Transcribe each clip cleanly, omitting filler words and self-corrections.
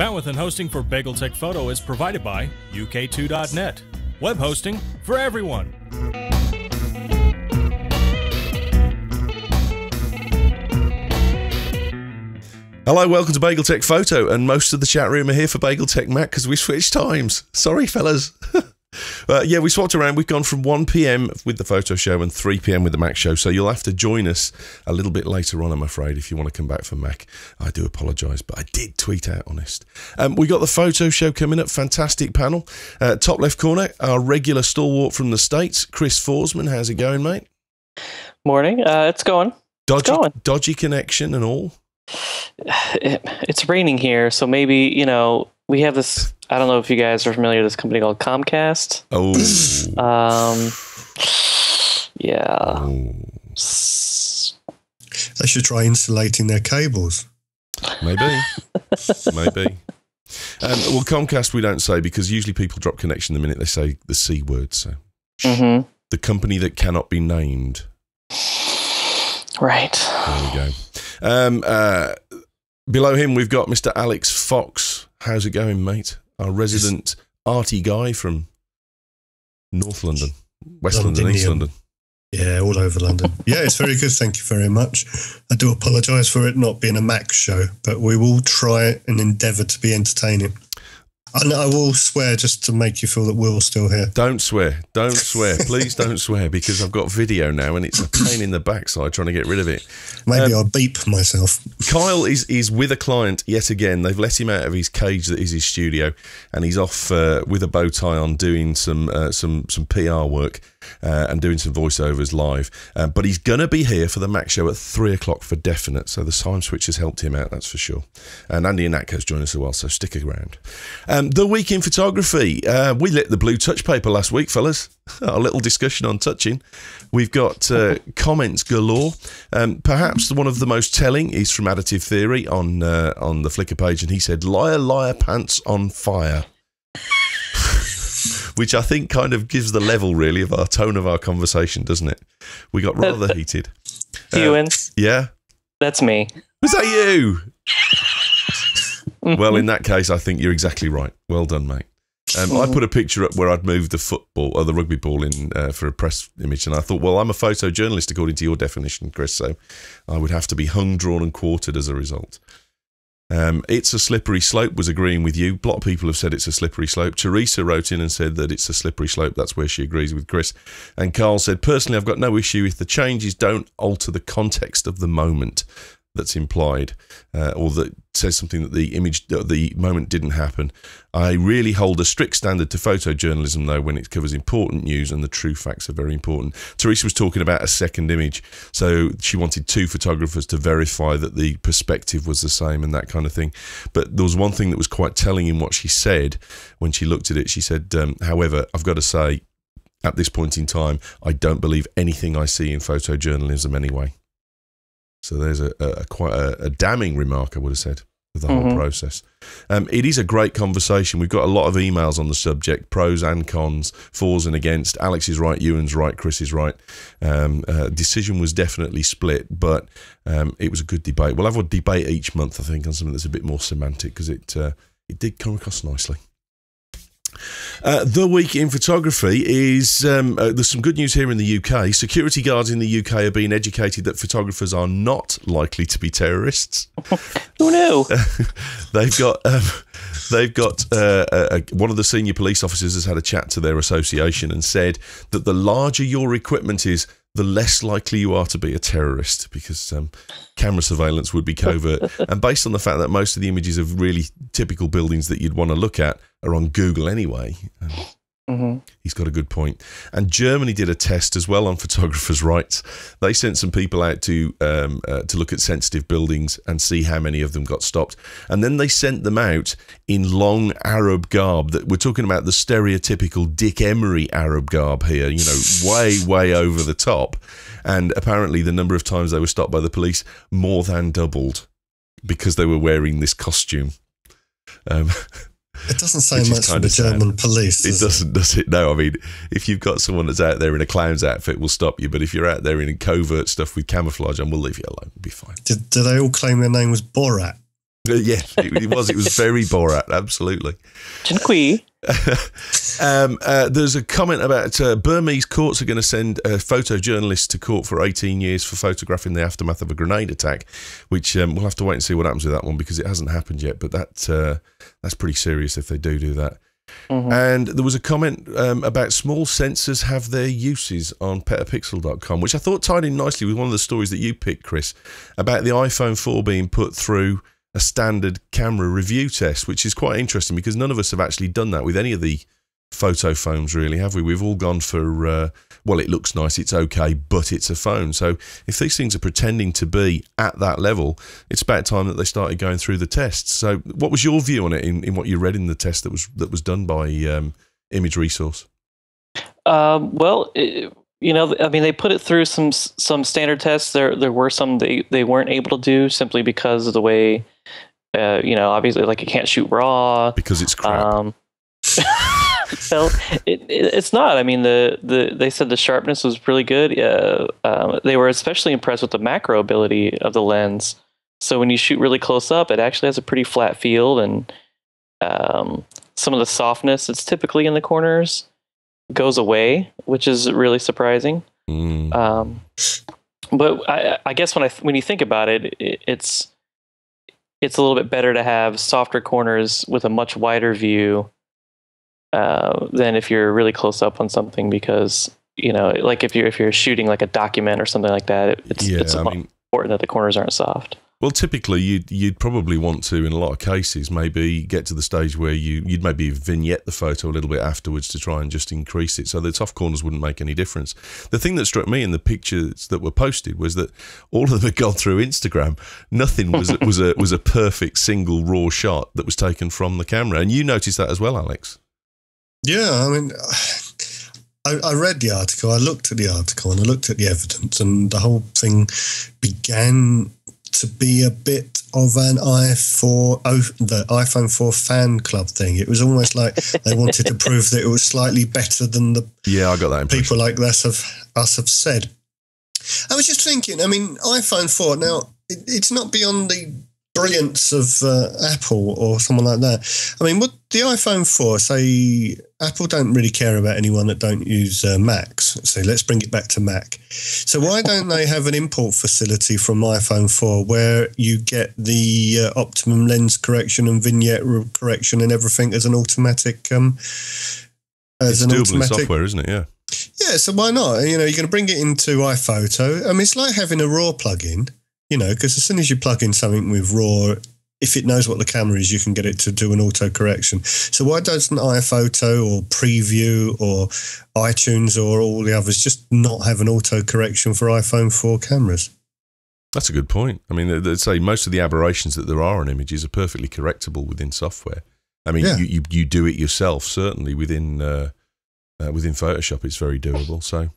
Bandwidth and hosting for BgaelTechFoto is provided by UK2.net. Web hosting for everyone. Hello, welcome to BgaelTechFoto, and most of the chat room are here for BgaelTech Mac because we switched times. Sorry, fellas. Yeah, we swapped around. We've gone from 1 PM with the photo show and 3 PM with the Mac show, so you'll have to join us a little bit later on, I'm afraid, if you want to come back for Mac. I do apologise, but I did tweet out honest. We got the photo show coming up, fantastic panel. Top left corner, our regular stalwart from the States, Chris Foresman. How's it going, mate? Morning. It's going. Dodgy connection and all? It's raining here, so maybe, you know, we have this, I don't know if you guys are familiar with this company called Comcast. Oh. Yeah. Oh. They should try insulating their cables. Maybe. Maybe. Well, Comcast we don't say because usually people drop connection the minute they say the C word. So the company that cannot be named. Right. There we go. Below him we've got Mr. Alex Fox. How's it going, mate? Our resident arty guy from North London, West London, East London. Yeah, all over London. Yeah, it's very good. Thank you very much. I do apologise for it not being a Mac show, but we will try and endeavour to be entertaining. And I will swear just to make you feel that Will's still here. Don't swear. Don't swear. Please don't swear because I've got video now and it's a pain in the backside trying to get rid of it. Maybe I'll beep myself. Kyle is with a client yet again. They've let him out of his cage that is his studio and he's off with a bow tie on doing some PR work and doing some voiceovers live. But he's going to be here for the Mac show at 3 o'clock for definite. So the time switch has helped him out, that's for sure. And Andy and Natco's join us as well, so stick around. The week in photography. We lit the blue touch paper last week, fellas. A little discussion on touching. We've got comments galore. Perhaps one of the most telling is from Additive Theory on the Flickr page, and he said, "Liar, liar, pants on fire." Which I think kind of gives the level, really, of our tone of our conversation, doesn't it? We got rather heated. Ewan? Yeah? That's me. Was that you? Well, in that case, I think you're exactly right. Well done, mate. I put a picture up where I'd moved the football or the rugby ball in for a press image, and I thought, well, I'm a photojournalist according to your definition, Chris, so I would have to be hung, drawn, and quartered as a result. It's a slippery slope was agreeing with you. A lot of people have said it's a slippery slope. Teresa wrote in and said that it's a slippery slope. That's where she agrees with Chris. And Carl said, personally, I've got no issue if the changes don't alter the context of the moment that's implied or that says something that the moment didn't happen. I really hold a strict standard to photojournalism, though, when it covers important news and the true facts are very important. Teresa was talking about a second image, so she wanted 2 photographers to verify that the perspective was the same and that kind of thing. But there was one thing that was quite telling in what she said when she looked at it. She said, however, I've got to say, at this point in time, I don't believe anything I see in photojournalism anyway. So there's quite a damning remark, I would have said, of the whole process. It is a great conversation. We've got a lot of emails on the subject, pros and cons, fors and against. Alex is right, Ewan's right, Chris is right. Decision was definitely split, but it was a good debate. We'll have a debate each month, I think, on something that's a bit more semantic because it did come across nicely. The week in photography is there's some good news here in the UK. Security guards in the UK are being educated that photographers are not likely to be terrorists. Who knew? They've got one of the senior police officers has had a chat to their association and said that the larger your equipment is, the less likely you are to be a terrorist because camera surveillance would be covert. And based on the fact that most of the images of really typical buildings that you'd want to look at are on Google anyway, he's got a good point. And Germany did a test as well on photographers' rights. They sent some people out to look at sensitive buildings and see how many of them got stopped. And then they sent them out in long Arab garb. That we're talking about the stereotypical Dick Emery Arab garb here, you know, way over the top. And apparently the number of times they were stopped by the police more than doubled because they were wearing this costume. It doesn't say much for the German police. It doesn't, does it? No, I mean, if you've got someone that's out there in a clown's outfit, we'll stop you. But if you're out there in covert stuff with camouflage, and we'll leave you alone. We'll be fine. Did they all claim their name was Borat? Yes, it was. It was very Borat, absolutely. Dziękuję. There's a comment about Burmese courts are going to send photojournalists to court for 18 years for photographing the aftermath of a grenade attack, which we'll have to wait and see what happens with that one because it hasn't happened yet, but that's pretty serious if they do that. Mm-hmm. And there was a comment about small sensors have their uses on petapixel.com, which I thought tied in nicely with one of the stories that you picked, Chris, about the iPhone 4 being put through a standard camera review test, which is quite interesting because none of us have actually done that with any of the photo phones, really, have we? We've all gone for, well, it looks nice, it's okay, but it's a phone. So if these things are pretending to be at that level, it's about time that they started going through the tests. So what was your view on it in what you read in the test that was done by Image Resource? They put it through some standard tests. There were some they weren't able to do simply because of the way, obviously, like it can't shoot RAW because it's crap. Well, it's not. I mean, they said the sharpness was really good. They were especially impressed with the macro ability of the lens. So when you shoot really close up, it actually has a pretty flat field, and some of the softness that's typically in the corners goes away, which is really surprising. But I guess when you think about it, it's a little bit better to have softer corners with a much wider view than if you're really close up on something, because like if you're shooting like a document or something like that, it's important that the corners aren't soft. Well, typically you'd probably want to, in a lot of cases, maybe get to the stage where you'd maybe vignette the photo a little bit afterwards to try and just increase it, so the soft corners wouldn't make any difference. The thing that struck me in the pictures that were posted was that all of them had gone through Instagram. Nothing was a perfect single raw shot that was taken from the camera, and you noticed that as well, Alex. Yeah, I mean, I read the article, I looked at the article, and I looked at the evidence, and the whole thing began to be a bit of an the iPhone 4 fan club thing. It was almost like they wanted to prove that it was slightly better than the I got that impression. People like us have said. I was just thinking, I mean, iPhone 4, now, it's not beyond the brilliance of Apple or someone like that. I mean, would the iPhone 4 say Apple don't really care about anyone that don't use Macs? So let's bring it back to Mac. So why don't they have an import facility from iPhone 4 where you get the optimum lens correction and vignette correction and everything as an automatic? It's doable in software, isn't it? Yeah. Yeah. So why not? You're going to bring it into iPhoto. I mean, it's like having a RAW plugin. Because as soon as you plug in something with RAW, if it knows what the camera is, you can get it to do an auto correction. So why doesn't iPhoto or Preview or iTunes or all the others just not have an auto correction for iPhone 4 cameras? That's a good point. I mean, they'd say most of the aberrations that there are on images are perfectly correctable within software. I mean, you do it yourself, certainly within Photoshop, it's very doable. So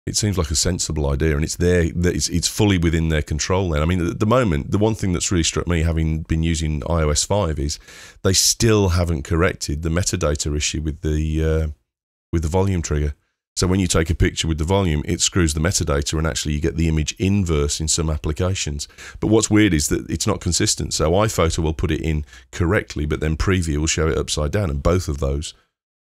it seems like a sensible idea, and it's fully within their control then. I mean, at the moment, the one thing that's really struck me, having been using iOS 5, is they still haven't corrected the metadata issue with the volume trigger. So when you take a picture with the volume, it screws the metadata, and actually you get the image inverse in some applications. But what's weird is that it's not consistent. So iPhoto will put it in correctly, but then Preview will show it upside down, and both of those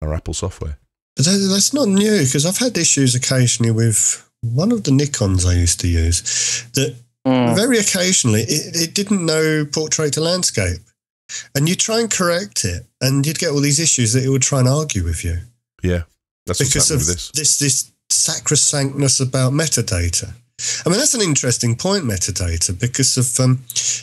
are Apple software. That's not new, because I've had issues occasionally with one of the Nikons I used to use that very occasionally it didn't know portrait to landscape, and you try and correct it and you'd get all these issues that it would try and argue with you. Yeah, that's because of this sacrosanctness about metadata. I mean, that's an interesting point, metadata, because of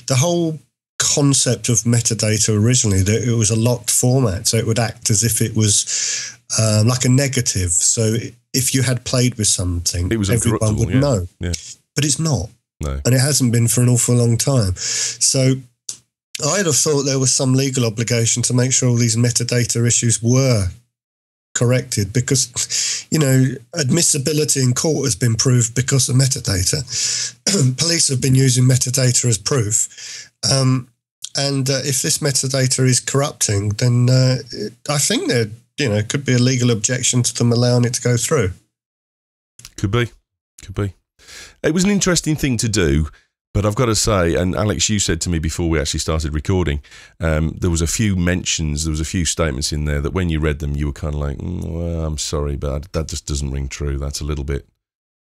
the whole concept of metadata originally, that it was a locked format, so it would act as if it was like a negative. So if you had played with something, everyone would know. Yeah. But it's not. No. And it hasn't been for an awful long time. So I'd have thought there was some legal obligation to make sure all these metadata issues were corrected, because, admissibility in court has been proved because of metadata. Police have been using metadata as proof. And if this metadata is corrupting, then I think there could be a legal objection to them allowing it to go through. Could be. It was an interesting thing to do, But I've got to say, and Alex, you said to me before we actually started recording, there was a few mentions, there was a few statements in there that when you read them, you were kind of like, well, I'm sorry, but that just doesn't ring true. That's a little bit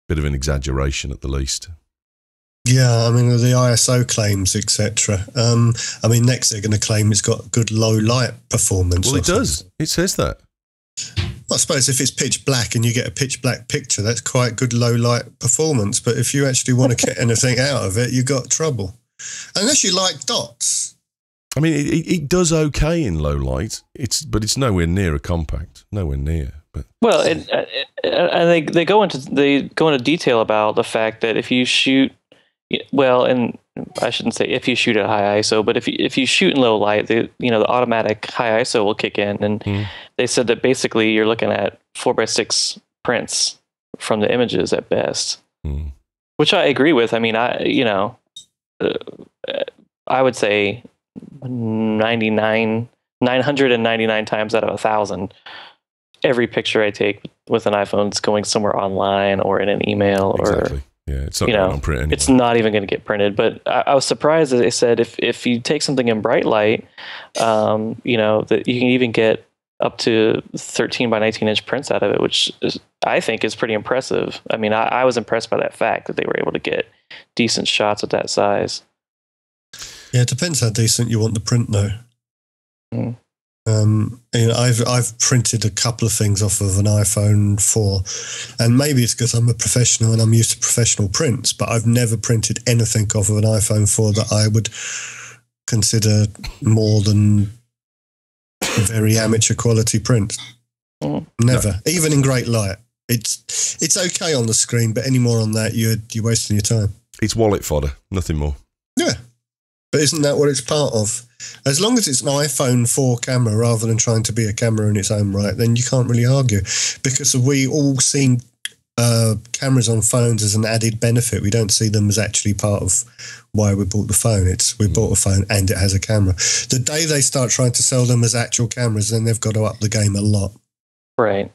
of an exaggeration at the least. Yeah, I mean, the ISO claims, etc. I mean, next they're going to claim it's got good low light performance. Well, it does. It says that. I suppose if it's pitch black and you get a pitch black picture, that's quite good low light performance. But if you actually want to get anything out of it, you've got trouble. Unless you like dots. I mean, it does okay in low light. But it's nowhere near a compact. Nowhere near. But well, and they go into detail about the fact that if you shoot, well, and I shouldn't say if you shoot at high ISO, but if you shoot in low light, the automatic high ISO will kick in, and they said that basically you're looking at 4:6 prints from the images at best, which I agree with. I mean, I would say 999 times out of 1,000, every picture I take with an iPhone is going somewhere online or in an email or. Yeah, it's not going on print anyway. It's not even going to get printed. But I was surprised that they said if you take something in bright light, that you can even get up to 13 by 19 inch prints out of it, which I think is pretty impressive. I mean, I was impressed by that fact that they were able to get decent shots at that size. Yeah, it depends how decent you want the print, though. I've printed a couple of things off of an iPhone 4, and maybe it's because I'm a professional and I'm used to professional prints, but I've never printed anything off of an iPhone 4 that I would consider more than very amateur quality print. Never, even in great light. It's okay on the screen, but any more on that, you're wasting your time. It's wallet fodder, nothing more. Yeah, but isn't that what it's part of? As long as it's an iPhone 4 camera rather than trying to be a camera in its own right, then you can't really argue, because we all seen cameras on phones as an added benefit. We don't see them as actually part of why we bought the phone. We bought a phone and it has a camera. The day they start trying to sell them as actual cameras, then they've got to up the game a lot. Right.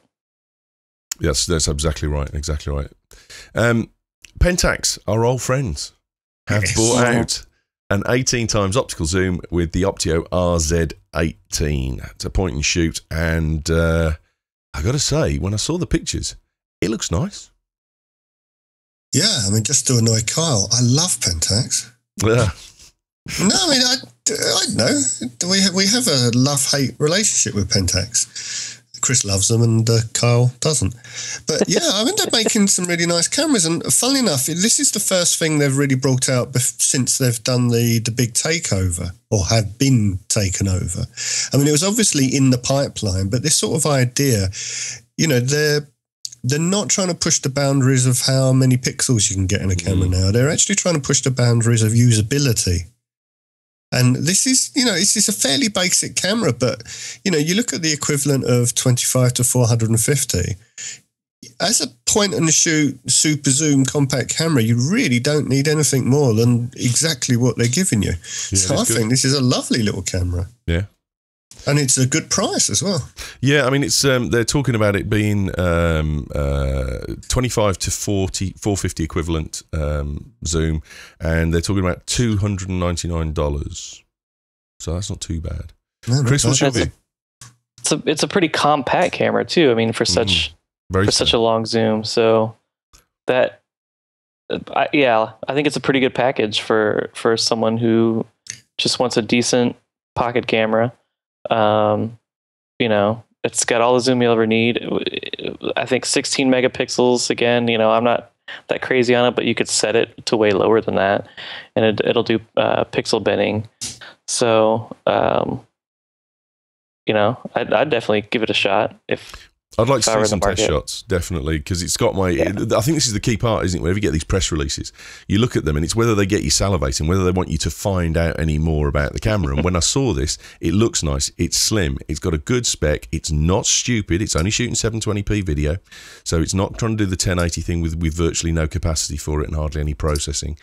Yes, that's exactly right. Exactly right. Pentax, our old friends, have brought out an 18 times optical zoom with the Optio RZ18. It's a point and shoot, and I got to say, when I saw the pictures, it looks nice. Yeah, I mean, just to annoy Kyle, I love Pentax. Yeah. No, I mean, I know. We have a love-hate relationship with Pentax. Chris loves them and Kyle doesn't. But yeah, I mean, they're making some really nice cameras. And funnily enough, this is the first thing they've really brought out since they've done the big takeover, or have been taken over. I mean, it was obviously in the pipeline, but this sort of idea, they're not trying to push the boundaries of how many pixels you can get in a camera now. They're actually trying to push the boundaries of usability. And this is, this is a fairly basic camera, but, you look at the equivalent of 25 to 450. As a point and shoot super zoom compact camera, you really don't need anything more than exactly what they're giving you. Yeah, so I think this is a lovely little camera. Yeah. And it's a good price as well. Yeah, I mean, it's they're talking about it being 25 to 450 equivalent zoom, and they're talking about $299. So that's not too bad. No, Chris, what's your view? It's a pretty compact camera too. I mean, for such a long zoom. So that, I think it's a pretty good package for someone who just wants a decent pocket camera. It's got all the zoom you'll ever need. I think 16 megapixels. Again, I'm not that crazy on it, but you could set it to way lower than that, and it'll do pixel binning. So, I'd definitely give it a shot I'd like to see some test shots, definitely, because it's got my... Yeah. I think this is the key part, isn't it? Whenever you get these press releases, you look at them and it's whether they get you salivating, whether they want you to find out any more about the camera. And when I saw this, it looks nice, it's slim, it's got a good spec, it's not stupid, it's only shooting 720p video, so it's not trying to do the 1080 thing with virtually no capacity for it and hardly any processing.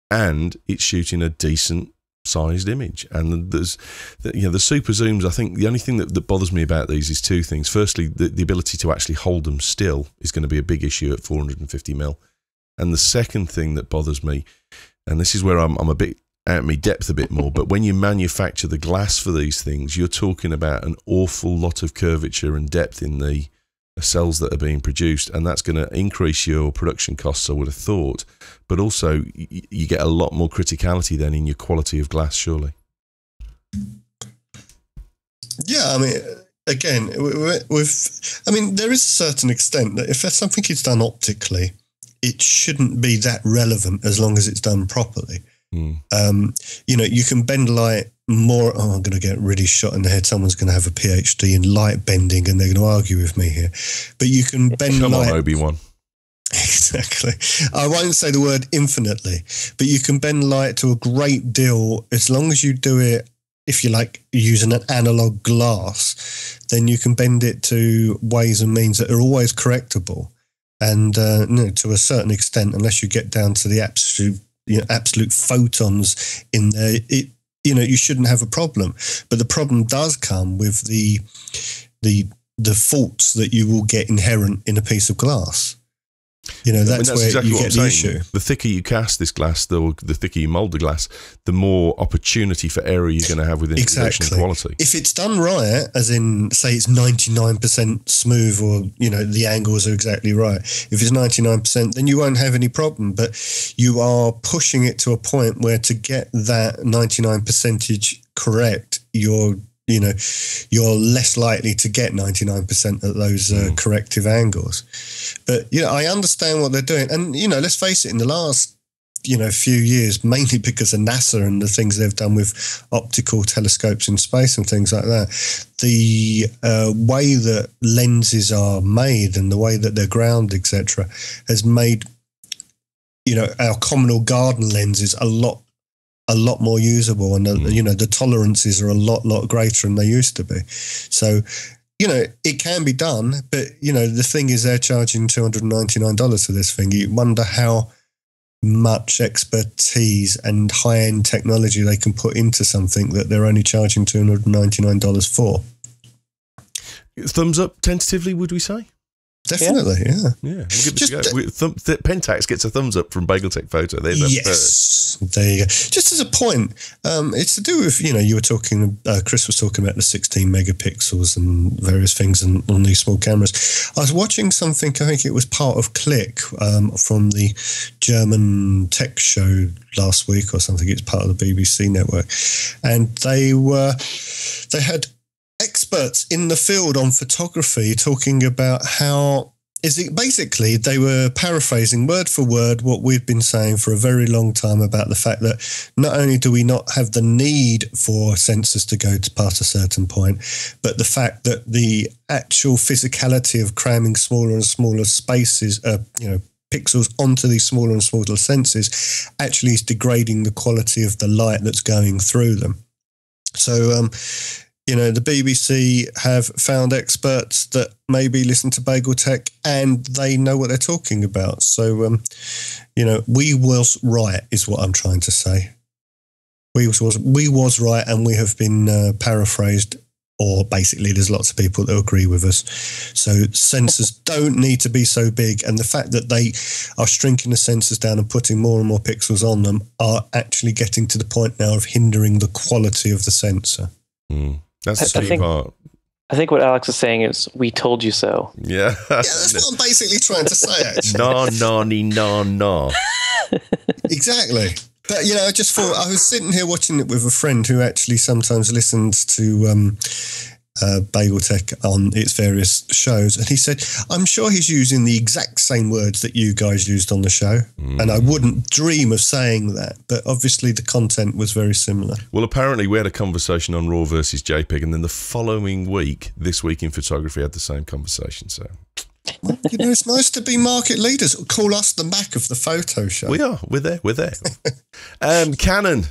And it's shooting a decent sized image. And there's the super zooms. I think the only thing that bothers me about these is two things. Firstly, the ability to actually hold them still is going to be a big issue at 450mm. And the second thing that bothers me, and this is where I'm a bit out of my depth a bit more, but when you manufacture the glass for these things, you're talking about an awful lot of curvature and depth in the cells that are being produced, and that's going to increase your production costs, I would have thought, but also you get a lot more criticality then in your quality of glass, surely. Yeah, I mean, again, there is a certain extent that if something is done optically, it shouldn't be that relevant as long as it's done properly. You can bend light more. Oh, I'm going to get really shot in the head. Someone's going to have a PhD in light bending and they're going to argue with me here. But you can bend Come light. on, Obi-Wan. Exactly. I won't say the word infinitely, but you can bend light to a great deal as long as you do it, if you like, using an analog glass, then you can bend it to ways and means that are always correctable. And to a certain extent, unless you get down to the absolute photons in there, you shouldn't have a problem. But the problem does come with the faults that you will get inherent in a piece of glass. That's where exactly you get the issue. The thicker you cast this glass, the thicker you mould the glass, the more opportunity for error you're going to have within production quality. If it's done right, as in, say it's 99% smooth, or, the angles are exactly right. If it's 99%, then you won't have any problem. But you are pushing it to a point where to get that 99% correct, you're less likely to get 99% at those corrective angles. But, I understand what they're doing. And, let's face it, in the last, few years, mainly because of NASA and the things they've done with optical telescopes in space and things like that, the way that lenses are made and the way that they're ground, etc., has made, our common or garden lenses a lot more usable, and the tolerances are a lot greater than they used to be. So, it can be done, but the thing is, they're charging $299 for this thing. You wonder how much expertise and high-end technology they can put into something that they're only charging $299 for. Thumbs up tentatively, would we say? Definitely, yeah. We'll give this a go. Pentax gets a thumbs up from BgaelTechFoto. There's a there you go. Just as a point, it's to do with, you were talking, Chris was talking about the 16 megapixels and various things on these small cameras. I was watching something, I think it was part of Click, from the German tech show last week or something. It's part of the BBC network. And they had experts in the field on photography talking about how basically they were paraphrasing word for word what we've been saying for a very long time about the fact that not only do we not have the need for sensors to go past a certain point, but the fact that the actual physicality of cramming smaller and smaller spaces, pixels onto these smaller and smaller sensors actually is degrading the quality of the light that's going through them. So, the BBC have found experts that maybe listen to BgaelTech and they know what they're talking about. So, we was right is what I'm trying to say. We was right, and we have been paraphrased, or basically there's lots of people that agree with us. So sensors don't need to be so big, and the fact that they are shrinking the sensors down and putting more and more pixels on them are actually getting to the point now of hindering the quality of the sensor. That's the sweet part. I think what Alex is saying is, we told you so. Yeah. That's what I'm basically trying to say, actually. No. Exactly. But, I just thought, I was sitting here watching it with a friend who actually sometimes listens to BgaelTech on its various shows, and he said, I'm sure he's using the exact same words that you guys used on the show, and I wouldn't dream of saying that, but obviously the content was very similar. Well, apparently we had a conversation on RAW versus JPEG, and then the following week, This Week in Photography had the same conversation, so... Well, it's nice to be market leaders. Call us the Mac of the photo show. We are. We're there. Canon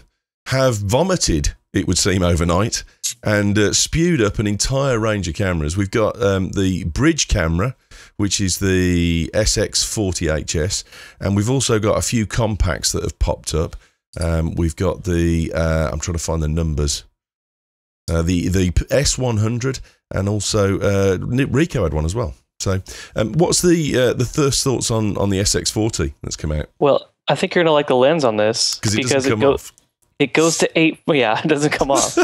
have vomited, it would seem, overnight, and spewed up an entire range of cameras. We've got the bridge camera, which is the SX40HS, and we've also got a few compacts that have popped up. We've got the, I'm trying to find the numbers, the S100, and also Rico had one as well. So what's the first thoughts on the SX40 that's come out? Well, I think you're gonna like the lens on this because it doesn't come off. It goes to 8. Well, yeah, it doesn't come off.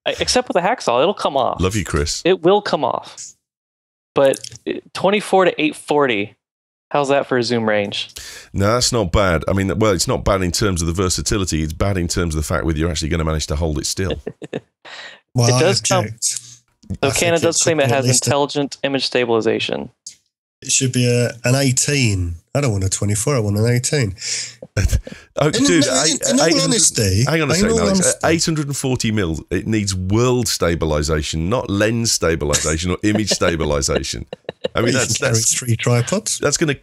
Except with a hacksaw, it'll come off. Love you, Chris. It will come off. But 24 to 840. How's that for a zoom range? No, that's not bad. I mean, well, it's not bad in terms of the versatility. It's bad in terms of the fact whether you're actually going to manage to hold it still. Well, it does come. So I Canon does claim it has least intelligent image stabilization. It should be an 18. I don't want a 24. I want an 18. Oh, dude, in all honesty, hang on a second, Alex. 840 mil. It needs world stabilization, not lens stabilization or image stabilization. I mean, that's 3 tripods. That's gonna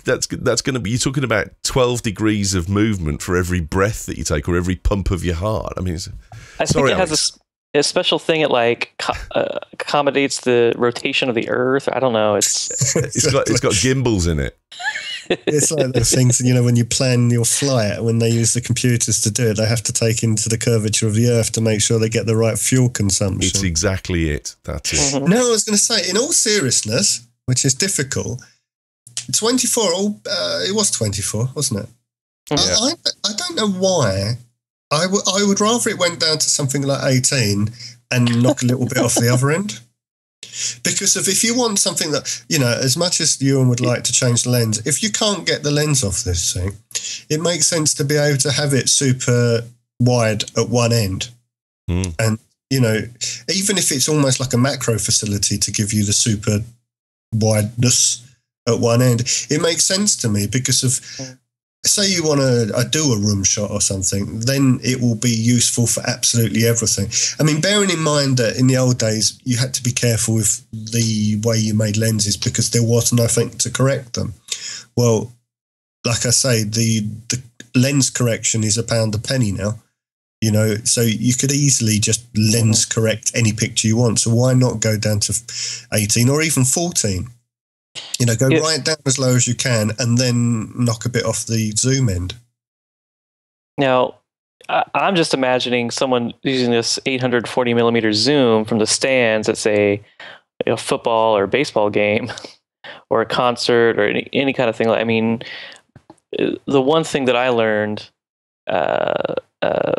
be. You're talking about 12 degrees of movement for every breath that you take or every pump of your heart. I mean, I think it has a special thing. It like accommodates the rotation of the Earth. I don't know. It's got gimbals in it. It's like those things, when you plan your flight, when they use the computers to do it, they have to take into the curvature of the Earth to make sure they get the right fuel consumption. It's exactly it. That's it. Mm-hmm. No, I was going to say, in all seriousness, which is difficult, 24, it was 24, wasn't it? Yeah. I don't know why. I would rather it went down to something like 18 and knock a little bit off the other end. Because if you want something that, as much as Ewan would like to change the lens, if you can't get the lens off this thing, it makes sense to be able to have it super wide at one end. Mm. And, even if it's almost like a macro facility to give you the super wideness at one end, it makes sense to me because of... Say you want to do a room shot or something, then it will be useful for absolutely everything. I mean, bearing in mind that in the old days, you had to be careful with the way you made lenses because there was nothing to correct them. Well, like I say, the lens correction is £1 a penny now, so you could easily just lens correct any picture you want. So why not go down to 18 or even 14? Go right down as low as you can and then knock a bit off the zoom end. Now, I'm just imagining someone using this 840 millimeter zoom from the stands at, say, a football or baseball game or a concert or any kind of thing. I mean, the one thing that I learned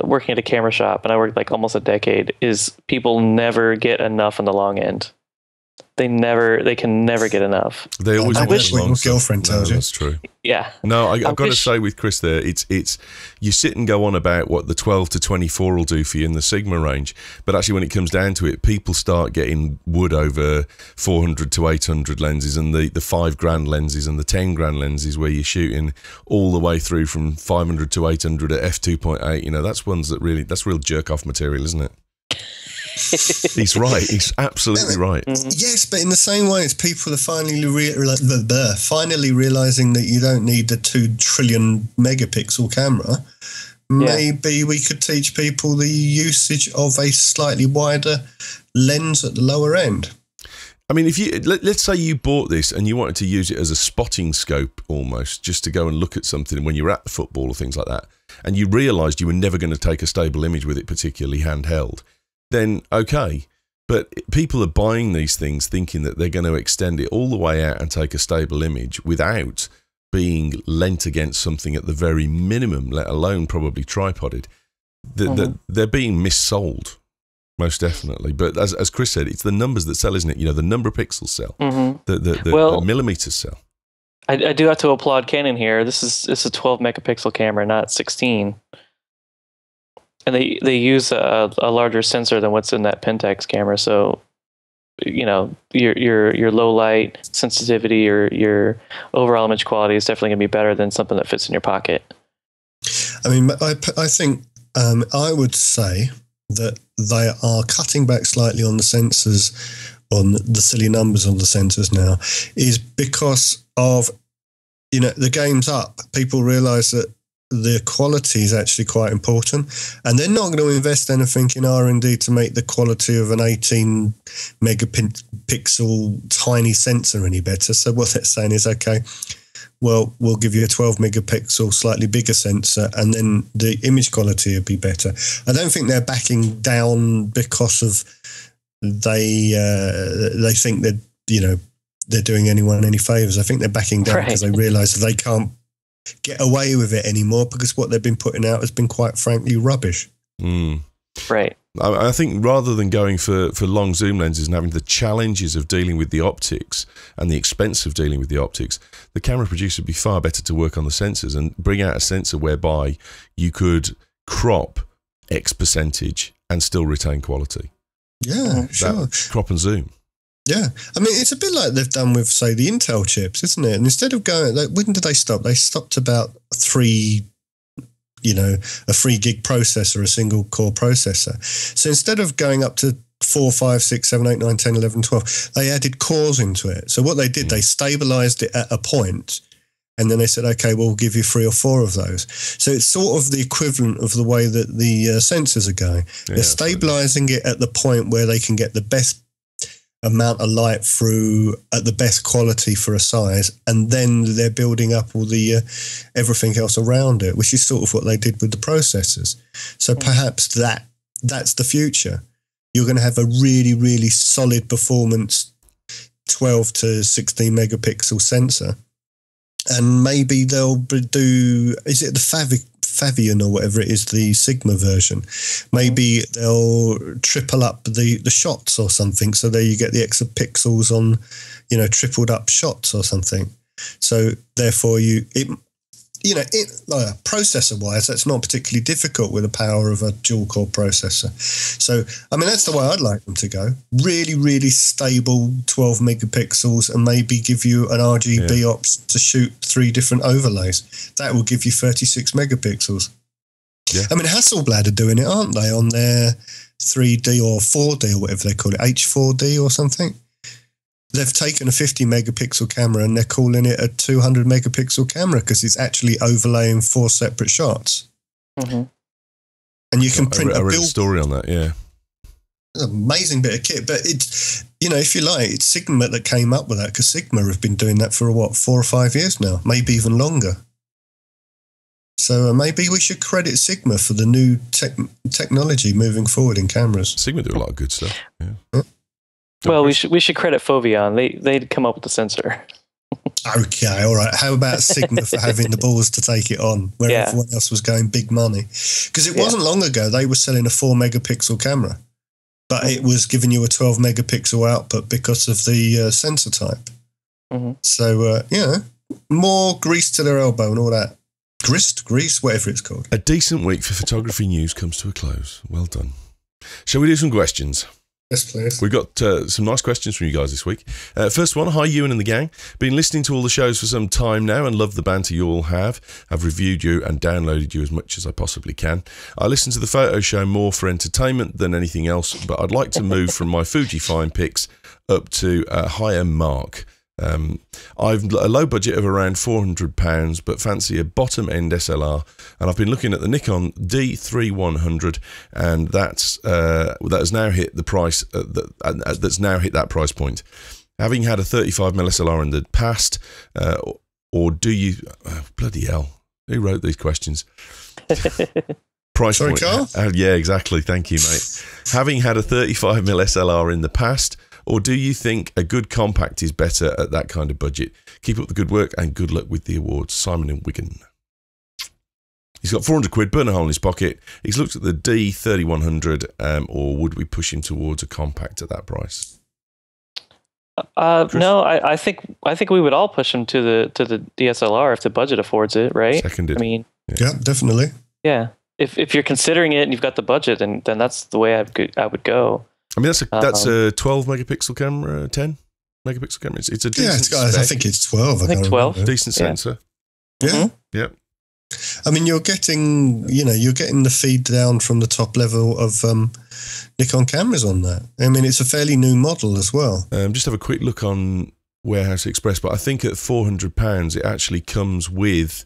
working at a camera shop, and I worked like almost a decade, is people never get enough on the long end. They can never get enough. They always I wish want your girlfriend tells you. That's true. Yeah. No, I've got to say with Chris there, it's you sit and go on about what the 12 to 24 will do for you in the Sigma range, but actually when it comes down to it, people start getting wood over 400 to 800 lenses and the $5,000 lenses and the $10,000 lenses where you're shooting all the way through from 500 to 800 at f2.8. That's real jerk off material, isn't it? He's right. He's absolutely right. Mm-hmm. Yes, but in the same way as people are finally realizing that you don't need the 2 trillion megapixel camera, maybe we could teach people the usage of a slightly wider lens at the lower end. I mean, if let's say you bought this and you wanted to use it as a spotting scope almost, just to go and look at something when you're at the football or things like that, and you realised you were never going to take a stable image with it, particularly handheld, then okay. But people are buying these things thinking that they're going to extend it all the way out and take a stable image without being lent against something at the very minimum, let alone probably tripoded. They're being missold, most definitely. But as Chris said, it's the numbers that sell, isn't it? The number of pixels sell, the millimeters sell. I do have to applaud Canon here. It's a 12 megapixel camera, not 16. And they use a larger sensor than what's in that Pentax camera, so your low light sensitivity or your overall image quality is definitely going to be better than something that fits in your pocket. I mean, I think I would say that they are cutting back slightly on the sensors, on the silly numbers on the sensors now, is because of the game's up. People realise that the quality is actually quite important, and they're not going to invest anything in R&D to make the quality of an 18 megapixel tiny sensor any better. So what they're saying is, okay, well, we'll give you a 12 megapixel slightly bigger sensor and then the image quality will be better. I don't think they're backing down because of they think that they're doing anyone any favors. I think they're backing down because they realize that they can't get away with it anymore because what they've been putting out has been quite frankly rubbish. Right. I think rather than going for long zoom lenses and having the challenges of dealing with the optics and the expense of dealing with the optics, the camera producer would be far better to work on the sensors and bring out a sensor whereby you could crop X percentage and still retain quality. Yeah, sure. Crop and zoom. Yeah. I mean, it's a bit like they've done with, say, the Intel chips, isn't it? And instead of going, like, when did they stop? They stopped about a 3 gig processor, a single core processor. So instead of going up to 4, 5, 6, 7, 8, 9, 10, 11, 12, they added cores into it. So what they did, they stabilized it at a point, and then they said, okay, we'll give you 3 or 4 of those. So it's sort of the equivalent of the way that the sensors are going. Yeah, they're stabilizing it at the point where they can get the best amount of light through at the best quality for a size, and then they're building up all the everything else around it, which is sort of what they did with the processors. So perhaps that's the future. You're going to have a really, really solid performance 12 to 16 megapixel sensor, and maybe they'll do, is it the Favian or whatever it is, the Sigma version? Maybe they'll triple up the shots or something, so there you get the extra pixels on, tripled up shots or something. So therefore processor wise, that's not particularly difficult with the power of a dual core processor. So I mean, that's the way I'd like them to go. Really, really stable 12 megapixels, and maybe give you an RGB option to shoot 3 different overlays. That will give you 36 megapixels. Yeah. I mean, Hasselblad are doing it, aren't they, on their 3D or 4D or whatever they call it, H4D or something? They've taken a 50 megapixel camera and they're calling it a 200 megapixel camera because it's actually overlaying 4 separate shots. Mm-hmm. And you can print I read a story on that, yeah. It's an amazing bit of kit, but it's, if you like, it's Sigma that came up with that, because Sigma have been doing that for 4 or 5 years now, maybe even longer. So maybe we should credit Sigma for the new technology moving forward in cameras. Sigma do a lot of good stuff, yeah. Well, we should credit Foveon. They'd come up with the sensor. Okay, all right. How about Sigma for having the balls to take it on where everyone else was going big money? Because it wasn't long ago they were selling a 4 megapixel camera, but it was giving you a 12 megapixel output because of the sensor type. Mm-hmm. So, more grease to their elbow and all that. Grease, whatever it's called. A decent week for photography news comes to a close. Well done. Shall we do some questions? Yes, please. We've got some nice questions from you guys this week. First one, hi Ewen and the gang. Been listening to all the shows for some time now and love the banter you all have. I've reviewed you and downloaded you as much as I possibly can. I listen to the photo show more for entertainment than anything else, but I'd like to move from my Fujifilm pics up to a higher mark. I've a low budget of around £400, but fancy a bottom-end SLR, and I've been looking at the Nikon D3100, and that has now hit the price. That's now hit that price point. Having had a 35mm SLR in the past, or do you? Bloody hell! Who wrote these questions? Price Sorry, point. Carl? Yeah, exactly. Thank you, mate. Having had a 35mm SLR in the past, or do you think a good compact is better at that kind of budget? Keep up the good work and good luck with the awards. Simon in Wigan. He's got 400 quid, burn a hole in his pocket. He's looked at the D3100, or would we push him towards a compact at that price? No, I think we would all push him to the DSLR if the budget affords it, right? Seconded. I mean, yeah, definitely. Yeah, if you're considering it and you've got the budget, then that's the way I would go. I mean, that's a 12 megapixel camera, 10 megapixel camera. It's a decent spec. I think it's 12. I think 12. Decent sensor. Yeah. Mm-hmm. Yeah. I mean, you're getting the feed down from the top level of Nikon cameras on that. I mean, it's a fairly new model as well. Just have a quick look on Warehouse Express, but I think at £400 it actually comes with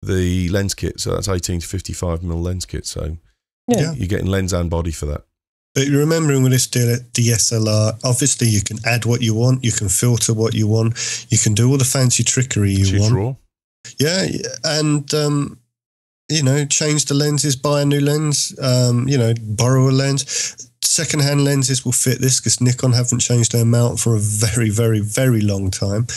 the lens kit. So that's 18 to 55mm lens kit. So you're getting lens and body for that. But remembering with this DSLR, obviously you can add what you want, you can filter what you want, you can do all the fancy trickery you want. Raw. Yeah, and change the lenses, buy a new lens, borrow a lens. Second-hand lenses will fit this because Nikon haven't changed their mount for a very, very, very long time.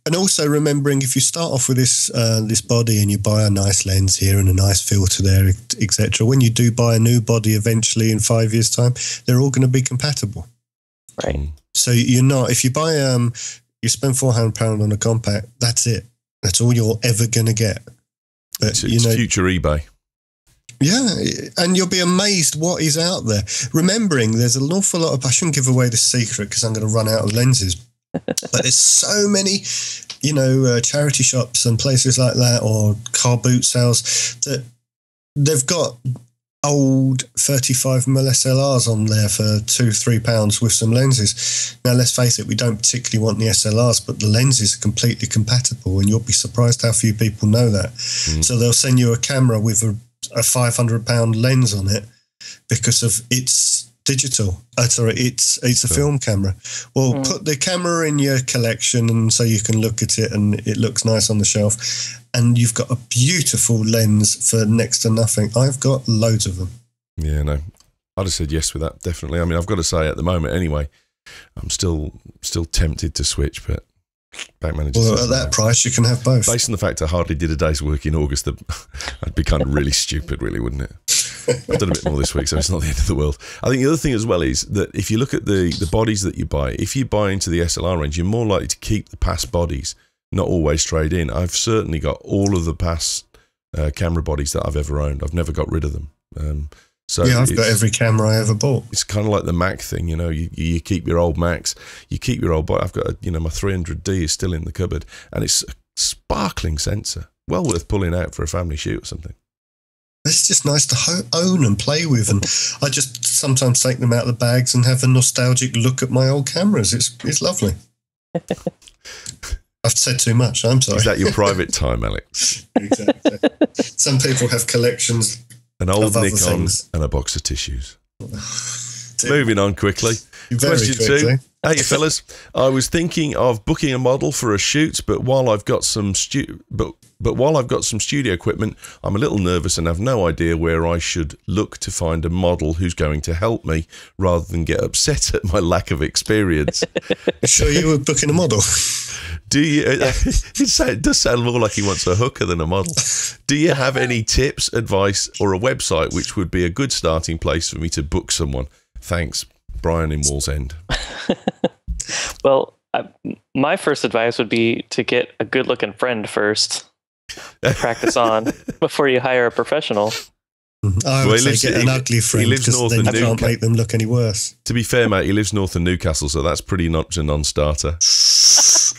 And also remembering, if you start off with this this body and you buy a nice lens here and a nice filter there, etc., when you do buy a new body eventually in 5 years' time, they're all going to be compatible. Right. So you're not, if you buy, you spend £400 on a compact, that's it. That's all you're ever going to get. But, it's future eBay. Yeah, and you'll be amazed what is out there. Remembering there's an awful lot of, I shouldn't give away the secret because I'm going to run out of lenses, but there's so many, charity shops and places like that, or car boot sales, that they've got old 35mm SLRs on there for £2-3 with some lenses. Now, let's face it, we don't particularly want the SLRs, but the lenses are completely compatible, and you'll be surprised how few people know that. So they'll send you a camera with a £500 lens on it because of its digital. It's a film camera. Well, put the camera in your collection, and so you can look at it and it looks nice on the shelf, and you've got a beautiful lens for next to nothing. I've got loads of them. Yeah, no, I'd have said yes with that, definitely. I mean, I've got to say, at the moment anyway, I'm still tempted to switch, but bank manager. Well, at that price, you can have both. Based on the fact I hardly did a day's work in August, I'd be kind of really stupid, really, wouldn't it? I've done a bit more this week, so it's not the end of the world. I think the other thing as well is that if you look at the bodies that you buy, if you buy into the SLR range, you're more likely to keep the past bodies, not always trade in. I've certainly got all of the past camera bodies that I've ever owned. I've never got rid of them. So yeah, I've got every camera I ever bought. It's kind of like the Mac thing, you keep your old Macs, you keep your old body. I've got, my 300D is still in the cupboard, and it's a sparkling sensor. Well worth pulling out for a family shoot or something. It's just nice to own and play with, and I just sometimes take them out of the bags and have a nostalgic look at my old cameras. It's lovely. I've said too much, I'm sorry. Is that your private time, Alex? Exactly. Some people have collections. An old Nikon and a box of tissues. Moving on quickly. Question 2. Hey fellas, I was thinking of booking a model for a shoot, but while I've got some studio equipment, I'm a little nervous and have no idea where I should look to find a model who's going to help me, rather than get upset at my lack of experience. Sure, you were booking a model. Do you? It does sound more like he wants a hooker than a model. Do you have any tips, advice, or a website which would be a good starting place for me to book someone? Thanks, Brian in Wallsend. Well, my first advice would be to get a good-looking friend first. Practice on before you hire a professional. I would say get an ugly friend, because then you can't make them look any worse. To be fair, mate, he lives north of Newcastle, so that's pretty much a non-starter.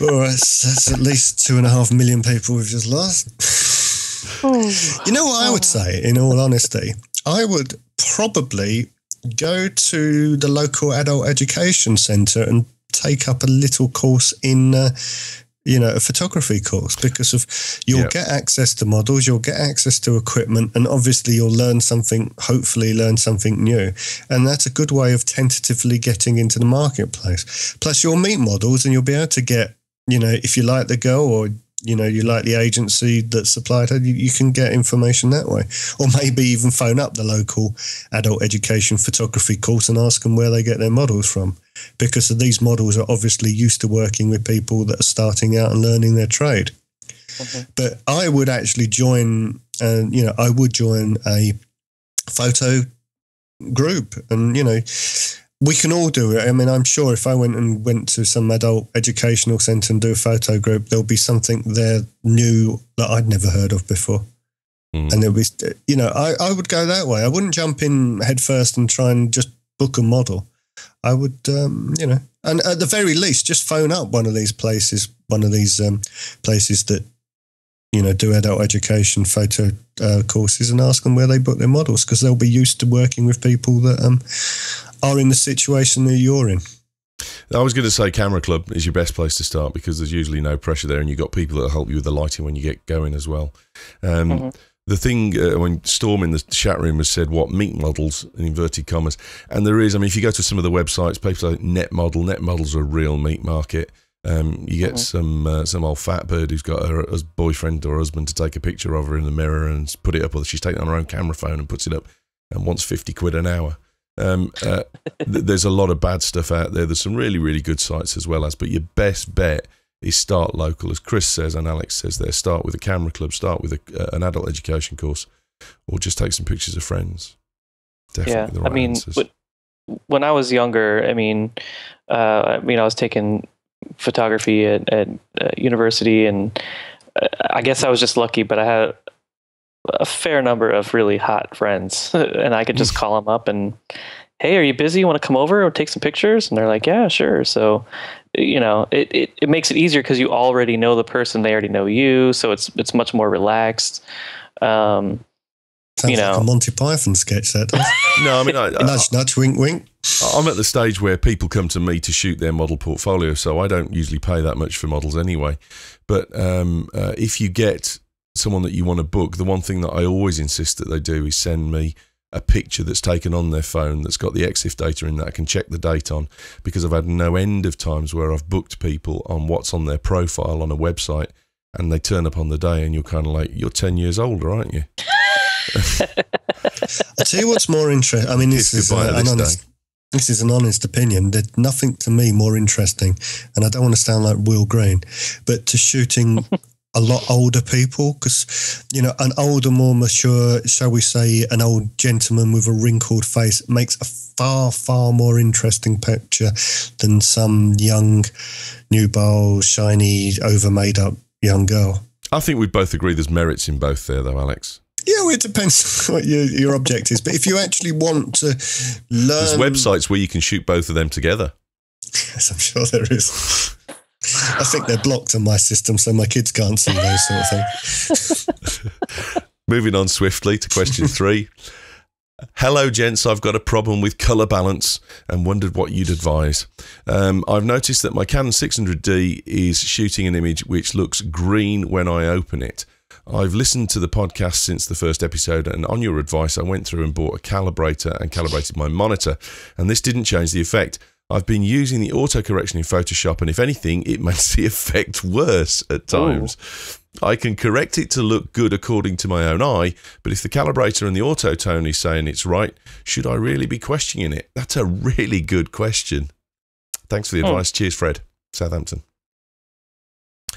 Well, that's at least 2.5 million people we've just lost. You know what I would say, in all honesty? I would probably go to the local adult education centre and take up a little course in a photography course, because you'll get access to models, you'll get access to equipment, and obviously you'll hopefully learn something new. And that's a good way of tentatively getting into the marketplace. Plus you'll meet models and you'll be able to get, if you like the girl, or you like the agency that supplied her, you can get information that way. Or maybe even phone up the local adult education photography course and ask them where they get their models from. Because these models are obviously used to working with people that are starting out and learning their trade. But I would actually join a photo group, and, we can all do it. I mean, I'm sure if I went to some adult educational centre and do a photo group, there'll be something there new that I'd never heard of before. And there'll be, I would go that way. I wouldn't jump in head first and try and just book a model. I would, and at the very least, just phone up one of these places that, do adult education photo courses, and ask them where they book their models, because they'll be used to working with people that are in the situation that you're in. I was going to say Camera Club is your best place to start, because there's usually no pressure there, and you've got people that will help you with the lighting when you get going as well. The thing, when Storm in the chat room has said, meet models, in inverted commas, and there is, if you go to some of the websites, people like Netmodels are a real meat market. You get some old fat bird who's got her boyfriend or husband to take a picture of her in the mirror and put it up, or she's taken on her own camera phone and puts it up and wants 50 quid an hour. There's a lot of bad stuff out there. There's some really, really good sites as well but your best bet is start local, as Chris says and Alex says there. Start with a camera club, start with an adult education course, or just take some pictures of friends. Definitely the right answers. When I was younger, I was taking photography at university, and I guess I was just lucky, but I had a fair number of really hot friends, and I could just call them up and, hey, are you busy? You want to come over or take some pictures? And they're like, yeah, sure. So, it makes it easier because you already know the person, they already know you, so it's much more relaxed. Sounds like a Monty Python sketch, that does. No, I mean, nudge, nudge, wink, wink. I'm at the stage where people come to me to shoot their model portfolio, so I don't usually pay that much for models anyway. But if you get someone that you want to book, the one thing that I always insist that they do is send me a picture that's taken on their phone that's got the EXIF data in that I can check the date on, because I've had no end of times where I've booked people on what's on their profile on a website, and they turn up on the day and you're kind of like, you're 10 years older, aren't you? I'll tell you what's more interesting. I mean, this is an honest opinion. There's nothing to me more interesting, and I don't want to sound like Will Green, but to shooting a lot older people, because, an older, more mature, shall we say, an old gentleman with a wrinkled face makes a far, far more interesting picture than some young, nubile, shiny, over-made up young girl. I think we both agree there's merits in both there, though, Alex. Yeah, well, it depends what your object is. But if you actually want to learn... There's websites where you can shoot both of them together. Yes, I'm sure there is. I think they're blocked on my system, so my kids can't see those sort of things. Moving on swiftly to question 3. Hello, gents. I've got a problem with colour balance and wondered what you'd advise. I've noticed that my Canon 600D is shooting an image which looks green when I open it. I've listened to the podcast since the first episode, and on your advice, I went through and bought a calibrator and calibrated my monitor, and this didn't change the effect. I've been using the autocorrection in Photoshop, and if anything, it makes the effect worse at times. Ooh. I can correct it to look good according to my own eye, but if the calibrator and the autotone is saying it's right, should I really be questioning it? That's a really good question. Thanks for the advice. Cheers, Fred. Southampton.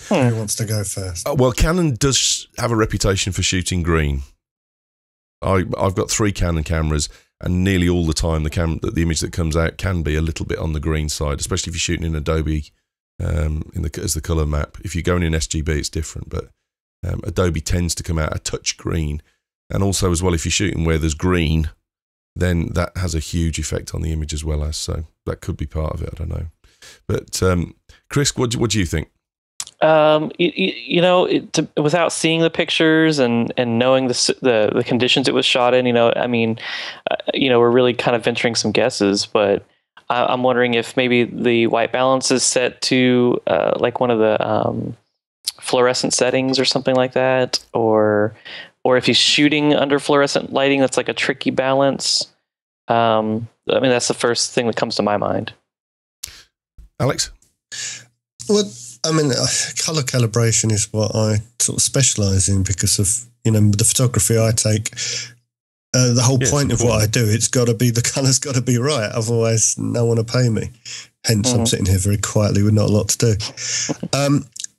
Who wants to go first? Well, Canon does have a reputation for shooting green. I've got 3 Canon cameras, and nearly all the time the image that comes out can be a little bit on the green side, especially if you're shooting in Adobe as the colour map. If you're going in SGB, it's different, but Adobe tends to come out a touch green. And also as well, if you're shooting where there's green, then that has a huge effect on the image as well. So that could be part of it, I don't know. But Chris, what do you think? Without seeing the pictures and knowing the conditions it was shot in, we're really kind of venturing some guesses, but I'm wondering if maybe the white balance is set to like one of the fluorescent settings or something like that, or if he's shooting under fluorescent lighting, that's like a tricky balance. That's the first thing that comes to my mind. Alex? Well, colour calibration is what I sort of specialise in because of, the photography I take. The whole point of what I do, the colour's got to be right. Otherwise, no one will pay me. Hence, I'm sitting here very quietly with not a lot to do.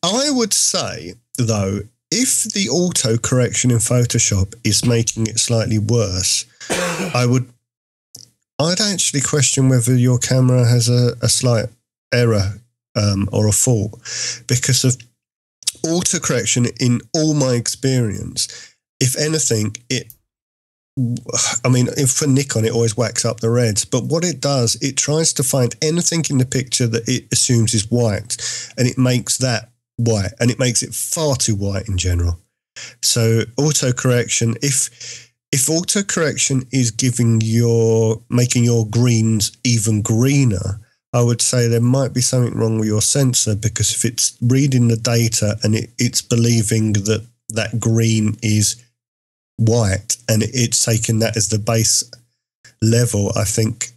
I would say, though, if the auto correction in Photoshop is making it slightly worse, I'd actually question whether your camera has a slight error or a fault, because of autocorrection. In all my experience, if anything, for Nikon, it always whacks up the reds, but what it does, it tries to find anything in the picture that it assumes is white, and it makes that white, and it makes it far too white in general. So autocorrection, if autocorrection is making your greens even greener, I would say there might be something wrong with your sensor, because if it's reading the data and it's believing that green is white and it's taking that as the base level, I think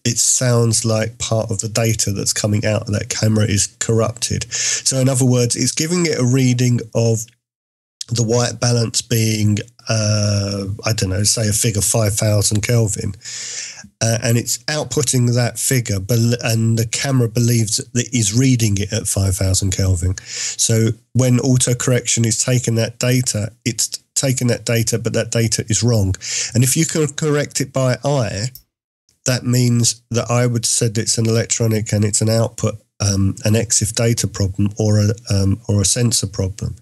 it sounds like part of the data that's coming out of that camera is corrupted. So in other words, it's giving it a reading of the white balance being, I don't know, say a figure 5,000 Kelvin, and it's outputting that figure, and the camera believes that is reading it at 5,000 Kelvin. So when autocorrection is taking that data, it's taking that data, but that data is wrong. And if you can correct it by eye, that means that I would say it's an electronic and it's an output, an EXIF data problem or a sensor problem,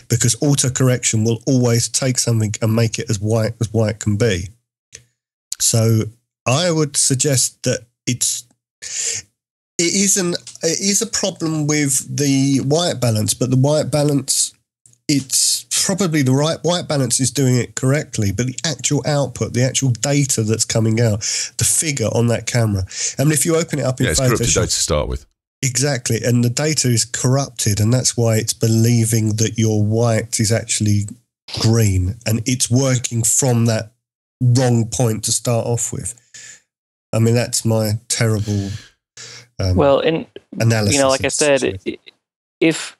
because autocorrection will always take something and make it as white can be. So I would suggest that it is a problem with the white balance, but the white balance, it's probably the right white balance is doing it correctly, but the actual output, the actual data that's coming out, the figure on that camera. I mean, if you open it up in Photoshop, it's corrupted data to start with. Exactly, and the data is corrupted, and that's why it's believing that your white is actually green, and it's working from that wrong point to start off with. I mean, that's my terrible analysis. Like I said, if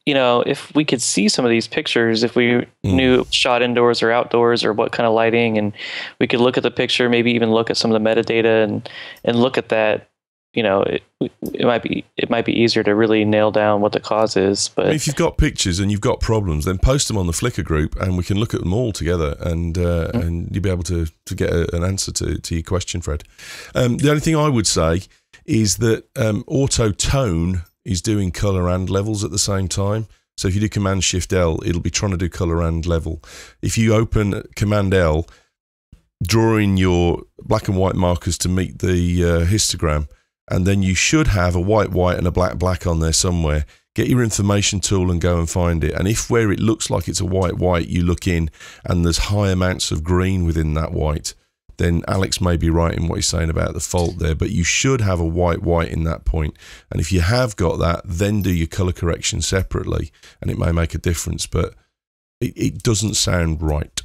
we could see some of these pictures, if we knew shot indoors or outdoors or what kind of lighting, and we could look at the picture, maybe even look at some of the metadata and look at that, it might be easier to really nail down what the cause is. But if you've got pictures and you've got problems, then post them on the Flickr group, and we can look at them all together, and you'll be able to get an answer to your question, Fred. The only thing I would say is that auto tone is doing color and levels at the same time. So if you do Command Shift L, it'll be trying to do color and level. If you open Command L, draw in your black and white markers to meet the histogram, and then you should have a white and a black on there somewhere. Get your information tool and go and find it. And if where it looks like it's a white, you look in and there's high amounts of green within that white, then Alex may be right in what he's saying about the fault there, but you should have a white in that point. And if you have got that, then do your color correction separately, and it may make a difference, but it doesn't sound right.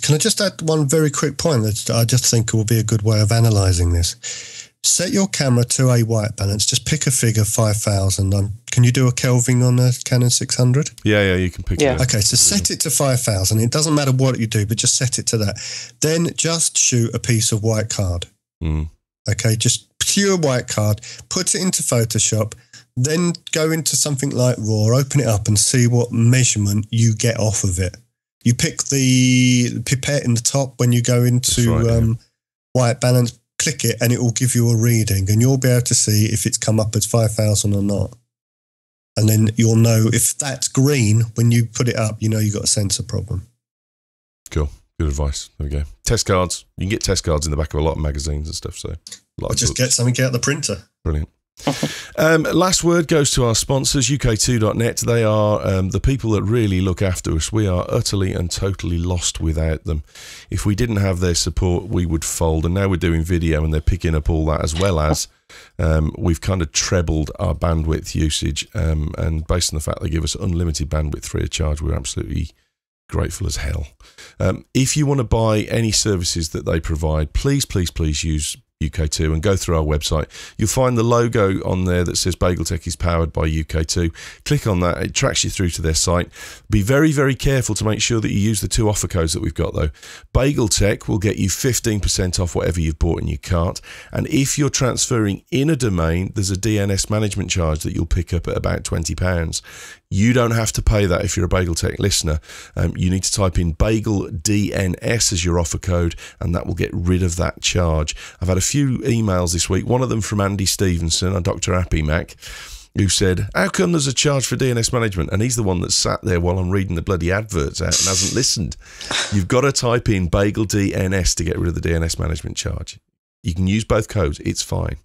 Can I just add one very quick point that I just think will be a good way of analysing this? Set your camera to a white balance. Just pick a figure, 5,000. Can you do a Kelvin on a Canon 600? Yeah, you can pick it. Okay, so set it to 5,000. It doesn't matter what you do, but just set it to that. Then just shoot a piece of white card. Okay, just pure white card. Put it into Photoshop. Then go into something like RAW, open it up and see what measurement you get off of it. You pick the pipette in the top when you go into white balance, click it, and it will give you a reading, and you'll be able to see if it's come up as 5,000 or not. And then you'll know if that's green when you put it up, you've got a sensor problem. Cool. Good advice. There we go. Test cards. You can get test cards in the back of a lot of magazines and stuff. So just get something out of the printer. Brilliant. Last word goes to our sponsors, UK2.net. They are the people that really look after us. We are utterly and totally lost without them. If we didn't have their support, we would fold. And now we're doing video, and they're picking up all that, as well as we've kind of trebled our bandwidth usage. And based on the fact they give us unlimited bandwidth free of charge, we're absolutely grateful as hell. If you want to buy any services that they provide, please use UK2 and go through our website. You'll find the logo on there that says BgaelTech is powered by UK2. Click on that. It tracks you through to their site. Be very, very careful to make sure that you use the 2 offer codes that we've got, though. BgaelTech will get you 15% off whatever you've bought in your cart. And if you're transferring in a domain, there's a DNS management charge that you'll pick up at about £20. You don't have to pay that if you're a BgaelTech listener. You need to type in BgaelDNS as your offer code, and that will get rid of that charge. I've had a few emails this week, one of them from Andy Stevenson, a Dr. Happy Mac, who said, how come there's a charge for DNS management? And he's the one that sat there while I'm reading the bloody adverts out and hasn't listened. You've got to type in BgaelDNS to get rid of the DNS management charge. You can use both codes, it's fine.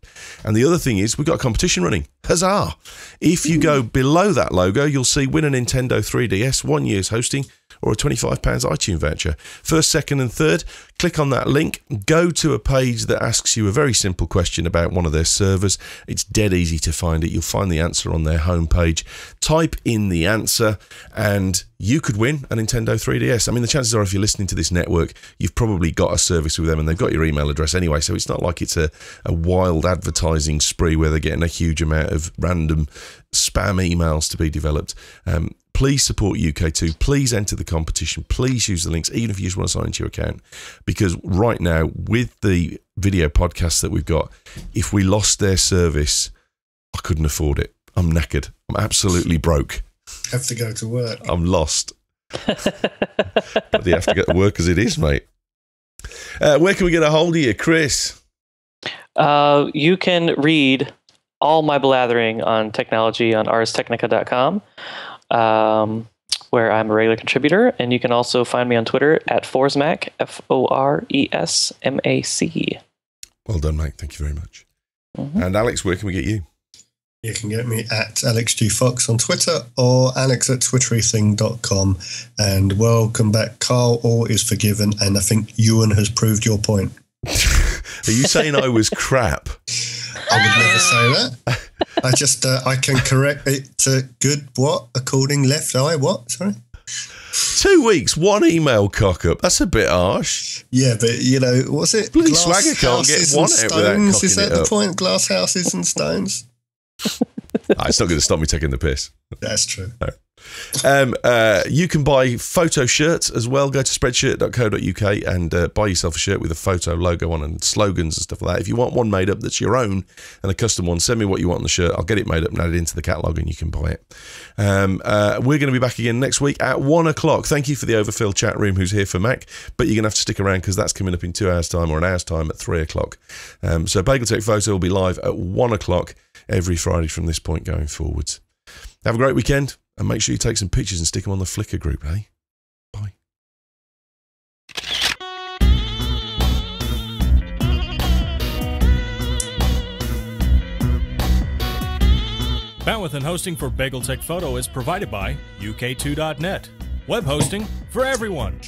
And the other thing is, we've got a competition running. Huzzah! If you go below that logo, you'll see win a Nintendo 3DS, 1 year's hosting, or a £25 iTunes voucher. First, second and third, click on that link, go to a page that asks you a very simple question about one of their servers. It's dead easy to find it. You'll find the answer on their homepage. Type in the answer and you could win a Nintendo 3DS. I mean, the chances are if you're listening to this network, you've probably got a service with them and they've got your email address anyway, so it's not like it's a wild advertising spree where they're getting a huge amount of random spam emails to be developed. please support UK2. Please enter the competition. Please use the links, even if you just want to sign into your account. Because right now, with the video podcasts that we've got, if we lost their service, I couldn't afford it. I'm knackered. I'm absolutely broke. Have to go to work. I'm lost. But you have to get to work as it is, mate. Where can we get a hold of you, Chris? You can read all my blathering on technology on arstechnica.com, where I'm a regular contributor. And you can also find me on Twitter at Foresmac, Foresmac. Well done, mate. Thank you very much. And Alex, where can we get you? You can get me at AlexGFox on Twitter or alex@twitterything.com. And welcome back, Carl. All is forgiven. And I think Ewan has proved your point. Are you saying I was crap? I would never say that. I just, I can correct it to good what? According left eye, what? Sorry? 2 weeks, one email cock up. That's a bit harsh. Yeah, but you know, what's it? Bloody Glass swagger can't get one out without cocking Is that it the up. point? Glass houses and stones? It's not going to stop me taking the piss. That's true. No. You can buy photo shirts as well. Go to spreadshirt.co.uk and buy yourself a shirt with a photo logo on and slogans and stuff like that. If you want one made up that's your own and a custom one, send me what you want on the shirt. I'll get it made up and add it into the catalogue and you can buy it. We're going to be back again next week at 1 o'clock. Thank you for the overfill chat room who's here for Mac, but you're going to have to stick around because that's coming up in 2 hours time or an hour's time at 3 o'clock. So BgaelTechFoto will be live at 1 o'clock every Friday from this point going forwards. Have a great weekend. And make sure you take some pictures and stick them on the Flickr group, eh? Bye. Bandwidth and hosting for BgaelTechFoto is provided by UK2.net. Web hosting for everyone.